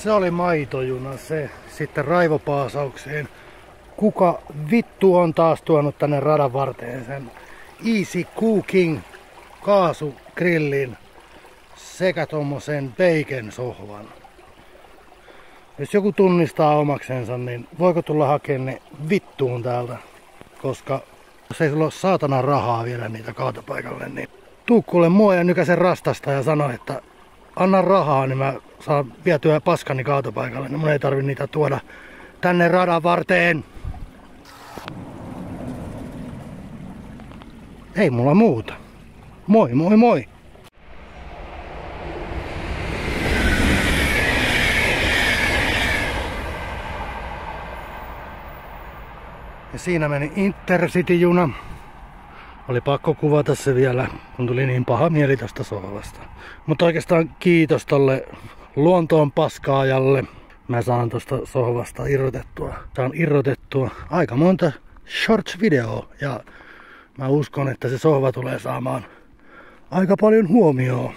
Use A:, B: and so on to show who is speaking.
A: Se oli maitojuna se. Sitten raivopaasaukseen. Kuka vittu on taas tuonut tänne radan varteen sen Easy Cooking kaasugrillin sekä tommosen bacon sohvan. Jos joku tunnistaa omaksensa, niin voiko tulla hakemaan ne vittuun täältä? Koska jos ei sulla ole saatana rahaa viedä niitä kaatopaikalle, niin tuu kuule mua ja nykäsen rastasta ja sano, että anna rahaa, niin mä saan vietyä paskani kaatopaikalle. Niin mun ei tarvi niitä tuoda tänne radan varteen. Ei mulla muuta. Moi moi moi! Ja siinä meni Intercity-juna. Oli pakko kuvata se vielä, kun tuli niin paha mieli tästä sohvasta. Mutta oikeastaan kiitos tolle luontoon paskaajalle. Mä saan tosta sohvasta irrotettua aika monta shorts-videoa. Ja mä uskon, että se sohva tulee saamaan aika paljon huomioon.